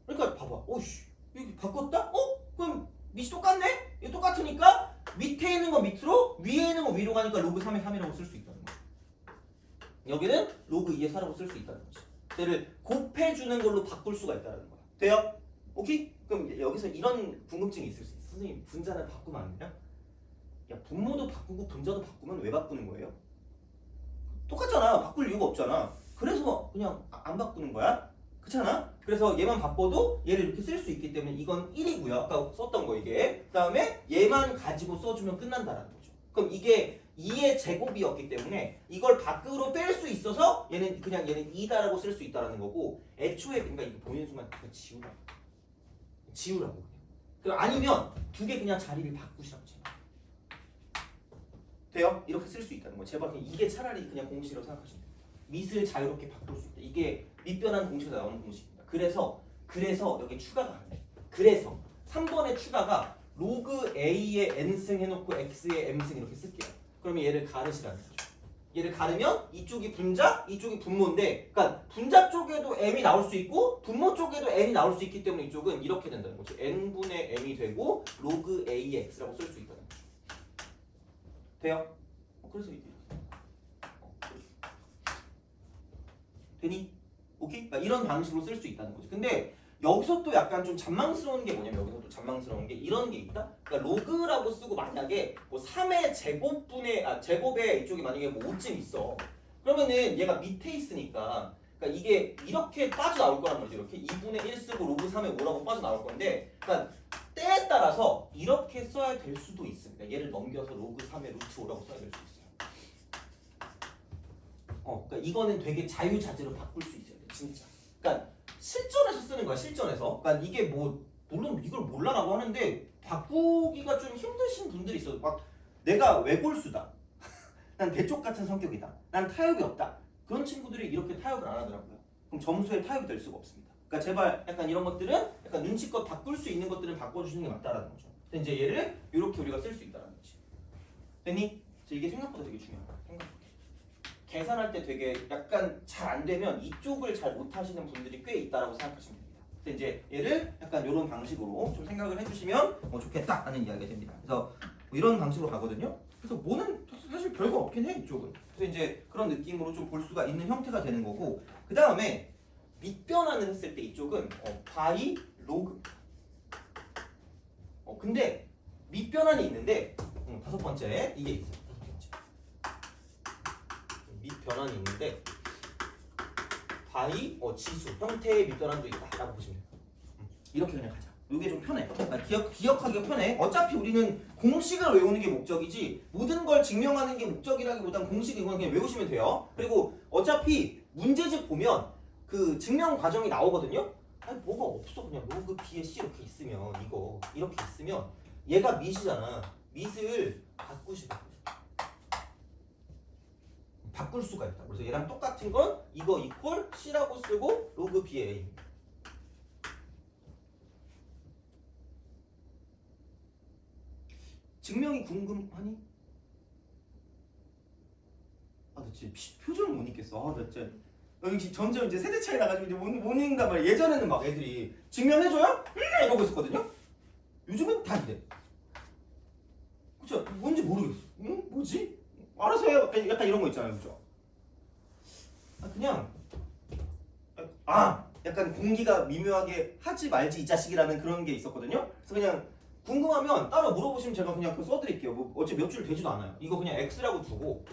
그러니까 봐봐. 오씨 여기 바꿨다? 그럼 밑이 똑같네? 이거 똑같으니까 밑에 있는 거 밑으로 위에 있는 거 위로 가니까 로그 3의 3이라고 쓸 수 있다는 거죠. 여기는 로그 2의 4라고 쓸 수 있다는 거죠. 얘를 곱해주는 걸로 바꿀 수가 있다는 거야. 돼요? 오케이? 그럼 여기서 이런 궁금증이 있을 수 있어. 선생님 분자는 바꾸면 안 돼요? 야 분모도 바꾸고 분자도 바꾸면 왜 바꾸는 거예요? 똑같잖아. 바꿀 이유가 없잖아. 그래서 그냥 안 바꾸는 거야? 그렇잖아? 그래서 얘만 바꿔도 얘를 이렇게 쓸 수 있기 때문에 이건 1이고요. 아까 썼던 거 이게. 그 다음에 얘만 가지고 써주면 끝난다라는 거죠. 그럼 이게 2의 제곱이었기 때문에 이걸 밖으로 뺄 수 있어서 얘는 2다라고 쓸 수 있다라는 거고 애초에 그러니까 이거 보이는 순간 그냥 지우라고 그냥. 아니면 두 개 그냥 자리를 바꾸시라고 제발. 돼요? 이렇게 쓸 수 있다는 거. 제발 그냥 이게 차라리 그냥 공식이라고 생각하시면 돼요. 밑을 자유롭게 바꿀 수 있다. 이게 밑변환 공식에서 나오는 공식입니다. 그래서 그래서 여기 추가가 안 돼. 그래서 3번의 추가가 로그 a의 n승 해놓고 x의 m승 이렇게 쓸게요. 그러면 얘를 가르시라는 거죠. 얘를 가르면 이쪽이 분자, 이쪽이 분모인데, 그러니까 분자 쪽에도 m이 나올 수 있고 분모 쪽에도 n이 나올 수 있기 때문에 이쪽은 이렇게 된다는 거죠. n분의 m이 되고 로그 a의 x라고 쓸 수 있다는 거죠. 돼요? 그래서 이게 되니? 오케이? 그러니까 이런 방식으로 쓸 수 있다는 거죠. 근데 여기서 또 약간 좀 잔망스러운 게 뭐냐면 여기서 또 잔망스러운 게 이런 게 있다. 그러니까 로그라고 쓰고 만약에 뭐 3의 제곱에 이쪽이 만약에 뭐 5쯤 있어. 그러면은 얘가 밑에 있으니까 그러니까 이게 이렇게 빠져나올 거란 말이죠. 이렇게 2분의 1 쓰고 로그 3의 5라고 빠져나올 건데 그러니까 때에 따라서 이렇게 써야 될 수도 있습니다. 얘를 넘겨서 로그 3의 루트 5라고 써야 될 수 있어요. 그러니까 이거는 되게 자유자재로 바꿀 수 있어요. 진짜. 그러니까 실전에서 쓰는 거야. 실전에서. 그러니까 이게 뭐 물론 이걸 몰라라고 하는데 바꾸기가 좀 힘드신 분들이 있어요. 막 내가 외골수다. 난 대쪽 같은 성격이다. 난 타협이 없다. 그런 친구들이 이렇게 타협을 안 하더라고요. 그럼 점수에 타협이 될 수가 없습니다. 그러니까 제발 약간 이런 것들은 약간 눈치껏 바꿀 수 있는 것들은 바꿔주시는 게 맞다라는 거죠. 근데 이제 얘를 이렇게 우리가 쓸 수 있다는 거지. 됐니? 이게 생각보다 되게 중요하다. 생각보다. 계산할 때 되게 약간 잘 안 되면 이쪽을 잘 못하시는 분들이 꽤 있다라고 생각하시면 됩니다. 근데 이제 얘를 약간 이런 방식으로 좀 생각을 해주시면 좋겠다 하는 이야기가 됩니다. 그래서 뭐 이런 방식으로 가거든요. 그래서 뭐는 사실 별거 없긴 해 이쪽은. 그래서 이제 그런 느낌으로 좀 볼 수가 있는 형태가 되는 거고 그 다음에 밑변환을 했을 때 이쪽은 바이 로그. 근데 밑변환이 있는데 다섯 번째 이게 있어요. 밑변환이 있는데 바이 지수 형태의 밑변환도 있다라고 보시면 돼요. 이렇게 그냥 가자. 이게 좀 편해. 기억하기가 편해. 어차피 우리는 공식을 외우는 게 목적이지 모든 걸 증명하는 게 목적이라기보다는 공식 이건 그냥 외우시면 돼요. 그리고 어차피 문제집 보면 그 증명 과정이 나오거든요. 아니 뭐가 없어. 그냥 로그 b에 c 이렇게 있으면 이거 이렇게 있으면 얘가 밑이잖아. 밑을 바꾸시면 돼요. 바꿀 수가 있다. 그래서 얘랑 똑같은 건 이거 이퀄 c라고 쓰고 로그 b의 a. 증명이 궁금하니? 나 진짜 표정을 못 읽겠어. 나 진짜 여기 점점 이제 세대 차이 나가지고 이제 못 읽는단 말이야. 예전에는 막 애들이 증명해줘요? 이러고 있었거든요. 요즘은 다 이래. 그쵸? 뭔지 모르겠어. 뭐지? 알아서 해요. 약간 이런 거 있잖아요, 그죠? 그냥 약간 공기가 미묘하게 하지 말지 이 자식이라는 그런 게 있었거든요. 그래서 그냥 궁금하면 따로 물어보시면 제가 그냥 그거 써드릴게요. 뭐 어차피 몇 줄 되지도 않아요. 이거 그냥 X라고 두고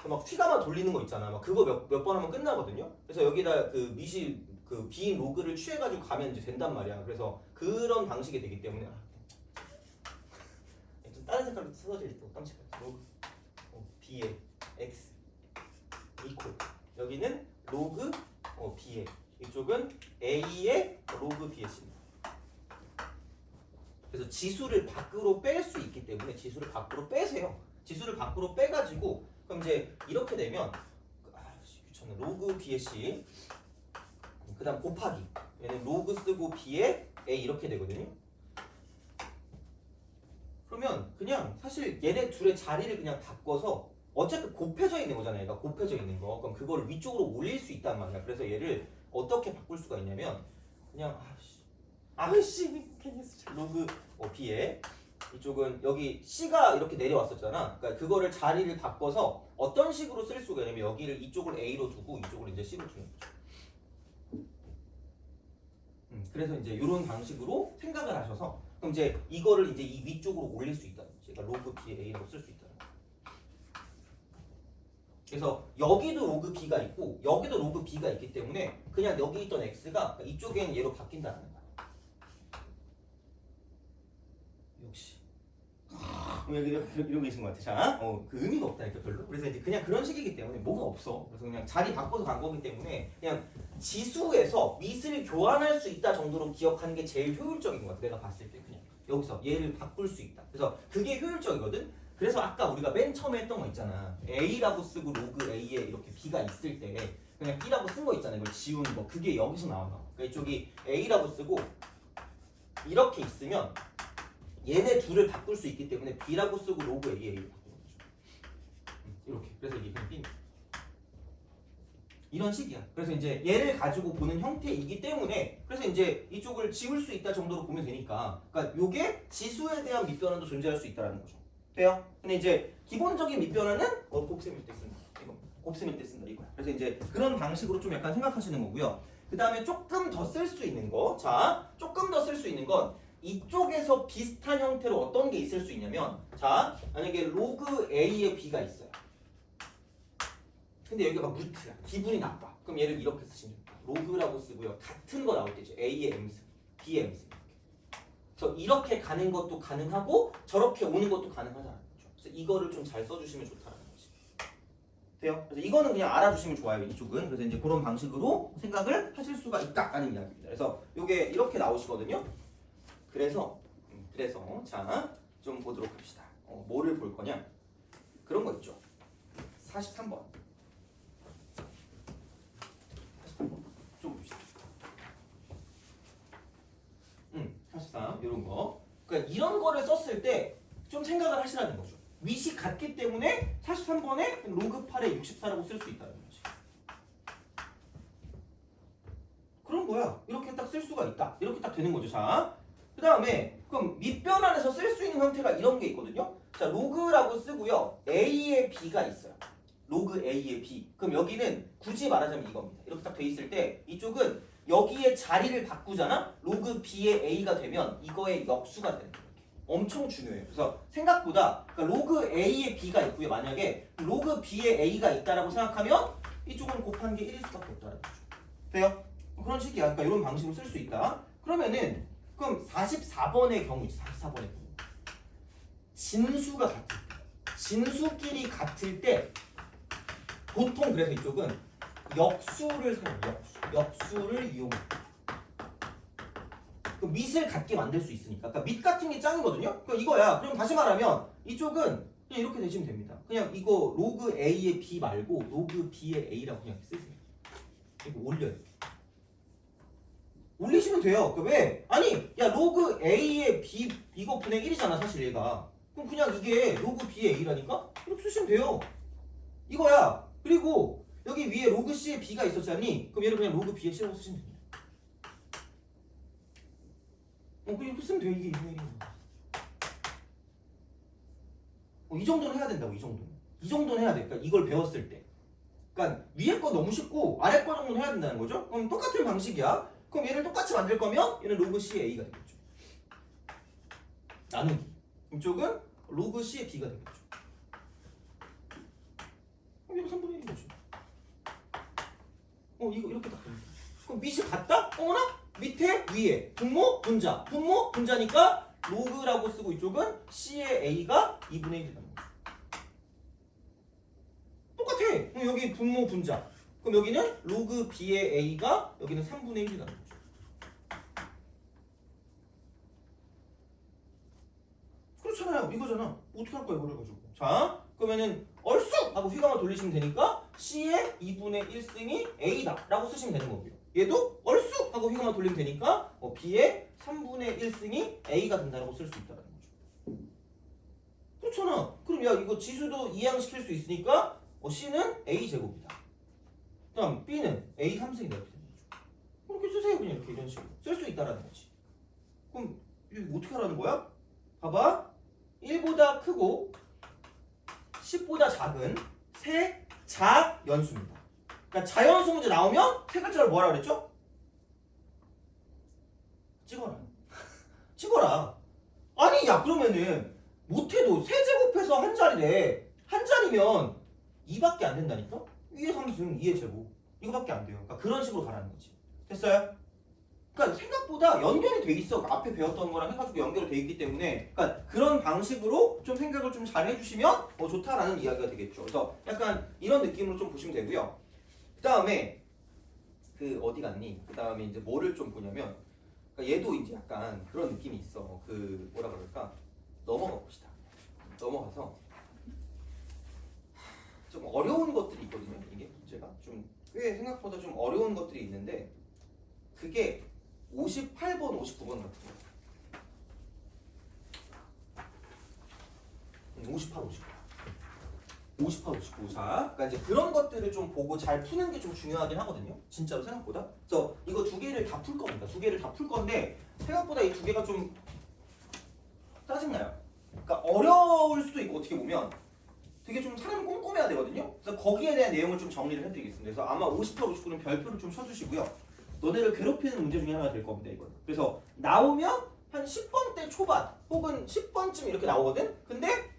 막 휘가마 돌리는 거 있잖아. 막 그거 몇 번 하면 끝나거든요. 그래서 여기다 그 미시 그 빈 로그를 취해가지고 가면 이제 된단 말이야. 그래서 그런 방식이 되기 때문에 좀 다른 색깔로 써드릴 때 깜찍하게 로그 B의 X 이퀄 여기는 로그 B의 이쪽은 A의 로그 B의 C입니다. 그래서 지수를 밖으로 뺄 수 있기 때문에 지수를 밖으로 빼세요. 지수를 밖으로 빼가지고 그럼 이제 이렇게 되면 귀찮네. 로그 B의 C 그 다음 곱하기 얘는 로그 쓰고 B의 A 이렇게 되거든요. 그러면 그냥 사실 얘네 둘의 자리를 그냥 바꿔서 어차피 곱해져 있는 거잖아요. 얘가 곱해져 있는 거. 그럼 그거를 위쪽으로 올릴 수 있단 말이야. 그래서 얘를 어떻게 바꿀 수가 있냐면 그냥 로그 B에 이쪽은 여기 C가 이렇게 내려왔었잖아. 그러니까 그거를 자리를 바꿔서 어떤 식으로 쓸 수가 있냐면 여기를 이쪽을 A로 두고 이쪽을 이제 C로 두는 거죠. 그래서 이제 이런 방식으로 생각을 하셔서 그럼 이제 이거를 이제 이 위쪽으로 올릴 수 있다는 거지. 그러니까 로그 B의 A라고 쓸 수 있다는 거지. 그래서 여기도 로그 B가 있고 여기도 로그 B가 있기 때문에 그냥 여기 있던 X가 이쪽에는 얘로 바뀐다는 거야. 역시 이러고 계신 것 같아. 자, 그 의미가 없다니까 별로. 그래서 이제 그냥 그런 식이기 때문에 뭐가 없어. 그래서 그냥 자리 바꿔서 간 거기 때문에 그냥 지수에서 밑을 교환할 수 있다 정도로 기억하는 게 제일 효율적인 것 같아. 내가 봤을 때 그냥 여기서 얘를 바꿀 수 있다. 그래서 그게 효율적이거든. 그래서 아까 우리가 맨 처음에 했던 거 있잖아. A라고 쓰고 로그 A에 이렇게 B가 있을 때 그냥 B라고 쓴 거 있잖아요. 이걸 지우는 거. 그게 여기서 나온 거. 그러니까 이쪽이 A라고 쓰고 이렇게 있으면 얘네 둘을 바꿀 수 있기 때문에 B라고 쓰고 로그 A를 바꾸는 거죠. 이렇게. 그래서 이게 그냥 B입니다. 이런 식이야. 그래서 이제 얘를 가지고 보는 형태이기 때문에 그래서 이제 이쪽을 지울 수 있다 정도로 보면 되니까 그러니까 요게 지수에 대한 밑변환도 존재할 수 있다라는 거죠. 돼요? 근데 이제 기본적인 밑변환은 곱셈일 때 쓴다. 이거 곱셈일 때 쓴다 이거야. 그래서 이제 그런 방식으로 좀 약간 생각하시는 거고요. 그 다음에 조금 더 쓸 수 있는 거. 자, 조금 더 쓸 수 있는 건 이쪽에서 비슷한 형태로 어떤 게 있을 수 있냐면 자, 만약에 로그 A에 B가 있어요. 근데 여기가 막 루트야. 기분이 나빠. 그럼 얘를 이렇게 쓰시면 됩니다. 로그라고 쓰고요. 같은 거 나올 때죠. A의 M승, B의 M승. 그래서 이렇게 가는 것도 가능하고 저렇게 오는 것도 가능하다는 거죠. 그래서 이거를 좀 잘 써주시면 좋다는 거지. 돼요? 그래서 이거는 그냥 알아주시면 좋아요. 이쪽은. 그래서 이제 그런 방식으로 생각을 하실 수가 있다라는 이야기입니다. 그래서 이게 이렇게 나오시거든요. 그래서 자, 좀 보도록 합시다. 뭐를 볼 거냐? 그런 거 있죠. 43번. 좀 봅시다. 43 이런 거. 그러니까 이런 거를 썼을 때 좀 생각을 하시라는 거죠. 위식 같기 때문에 43번에 로그 8에 64라고 쓸 수 있다는 거지. 그런 거야. 이렇게 딱 쓸 수가 있다. 이렇게 딱 되는 거죠. 자, 그 다음에 그럼 밑변환에서 쓸 수 있는 형태가 이런 게 있거든요. 자, 로그라고 쓰고요. A에 B가 있어요. 로그 A에 B. 그럼 여기는 굳이 말하자면 이겁니다. 이렇게 딱 돼 있을 때 이쪽은 여기에 자리를 바꾸잖아. 로그 B의 A가 되면 이거의 역수가 되는 거예요. 엄청 중요해요. 그래서 생각보다 그러니까 로그 A에 B가 있고요. 만약에 로그 B에 A가 있다라고 생각하면 이쪽은 곱한 게 1일 수밖에 없다라는 거죠. 돼요? 그런 식이야. 그러니까 이런 방식으로 쓸 수 있다. 그러면은 그럼 44번의 경우지. 44번의 경우. 진수가 같을 때. 진수끼리 같을 때 보통 그래서 이쪽은 역수를 사용해요. 역수를 이용해. 그 밑을 같게 만들 수 있으니까. 그러니까 밑 같은 게 짱이거든요. 그럼 이거야. 그럼 다시 말하면 이쪽은 그냥 이렇게 되시면 됩니다. 그냥 이거 로그 A의 B 말고 로그 B의 A라고 그냥 쓰세요. 이거 올려요. 올리시면 돼요. 그 왜? 아니, 야 로그 A의 B 이거 분의 1이잖아 사실 얘가. 그럼 그냥 이게 로그 B의 A라니까 이렇게 쓰시면 돼요. 이거야. 그리고 여기 위에 로그 C에 B가 있었잖니? 그럼 얘를 그냥 로그 B에 C라고 쓰시면 됩니다. 그냥 이렇게 쓰면 돼요. 이게 이 정도는 해야 된다고. 이 정도는 해야 돼. 그러니까 이걸 배웠을 때. 그러니까 위에 거 너무 쉽고 아래 거 정도는 해야 된다는 거죠. 그럼 똑같은 방식이야. 그럼 얘를 똑같이 만들 거면 얘는 로그 C의 A가 되겠죠. 나누기. 이쪽은 로그 C의 B가 되겠죠. 그럼 얘가 3분의 1이겠죠. 이거 이렇게 딱 됩니다. 그럼 밑이 같다? 어머나? 밑에 위에 분모 분자. 분모 분자니까 로그라고 쓰고 이쪽은 C의 A가 2분의 1이라는 거죠. 똑같아. 그럼 여기 분모 분자. 그럼 여기는 로그 B의 A가 여기는 3분의 1이라는 거죠. 그렇잖아요. 이거잖아. 어떻게 할 거야 이거를 가지고. 자, 그러면은 얼쑤! 하고 휘감을 돌리시면 되니까 C의 2분의 1승이 A다 라고 쓰시면 되는 거고요. 얘도 얼쑤! 하고 휘감을 돌리면 되니까 B의 3분의 1승이 A가 된다라고 쓸 수 있다는 거죠. 그렇잖아. 그럼 야 이거 지수도 이항시킬 수 있으니까 C는 A제곱이다. 그다음 B는 A3승이다 이렇게 되는 거죠. 그렇게 쓰세요. 그냥 이렇게 이런 식으로 쓸 수 있다라는 거지. 그럼 이거 어떻게 하라는 거야? 봐봐. 1보다 크고 10보다 작은 세 자연수입니다. 그러니까 자연수 문제 나오면 세 글자를 뭐라 그랬죠? 찍어라. 찍어라. 아니 야 그러면은 못해도 세제곱해서 한 자리래. 한 자리면 2밖에 안 된다니까? 2의 3승 2의 제곱 이거밖에 안 돼요. 그러니까 그런 식으로 가라는 거지. 됐어요? 그러니까 생각보다 연결이 돼 있어. 앞에 배웠던 거랑 해가지고 연결이 돼 있기 때문에 그러니까 그런 방식으로 좀 생각을 좀 잘 해주시면 좋다라는 이야기가 되겠죠. 그래서 약간 이런 느낌으로 좀 보시면 되고요. 그 다음에 그 어디 갔니? 그 다음에 이제 뭐를 좀 보냐면 그러니까 얘도 이제 약간 그런 느낌이 있어. 그 뭐라 그럴까? 넘어가 봅시다. 넘어가서 좀 어려운 것들이 있거든요. 이게 문제가 좀 꽤 생각보다 좀 어려운 것들이 있는데 그게 58번, 59번 같은 거. 58, 59. 58, 59. 자, 그러니까 이제 그런 것들을 좀 보고 잘 푸는 게 좀 중요하긴 하거든요. 진짜로 생각보다. 그래서 이거 두 개를 다 풀 겁니다. 두 개를 다 풀 건데 생각보다 이 두 개가 좀 짜증나요. 그러니까 어려울 수도 있고 어떻게 보면 되게 좀 사람이 꼼꼼해야 되거든요. 그래서 거기에 대한 내용을 좀 정리를 해드리겠습니다. 그래서 아마 58, 59는 별표를 좀 쳐주시고요. 너네를 괴롭히는 문제 중에 하나가 될 겁니다. 이건. 그래서 나오면 한 10번대 초반 혹은 10번쯤 이렇게 나오거든. 근데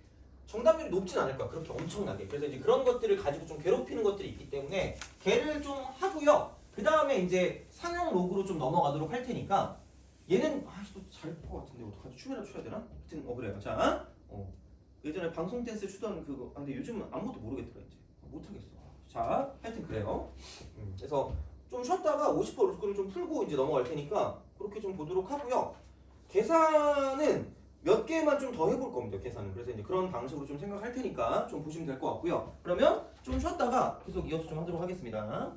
정답률이 높진 않을 거야. 그렇게 엄청나게. 그래서 이제 그런 것들을 가지고 좀 괴롭히는 것들이 있기 때문에 걔를 좀 하고요. 그 다음에 이제 상용 로그로 좀 넘어가도록 할 테니까 얘는 잘할 것 같은데 어떡하지? 춤이라도 춰야 되나? 하여튼 그래요. 자, 예전에 방송 댄스 추던 그거. 근데 요즘은 아무것도 모르겠더라 이제. 못하겠어. 자, 하여튼 그래요. 그래서 좀 쉬었다가 50% 59를 좀 풀고 이제 넘어갈 테니까 그렇게 좀 보도록 하고요. 계산은 몇 개만 좀 더 해볼 겁니다. 계산은. 그래서 이제 그런 방식으로 좀 생각할 테니까 좀 보시면 될 것 같고요. 그러면 좀 쉬었다가 계속 이어서 좀 하도록 하겠습니다.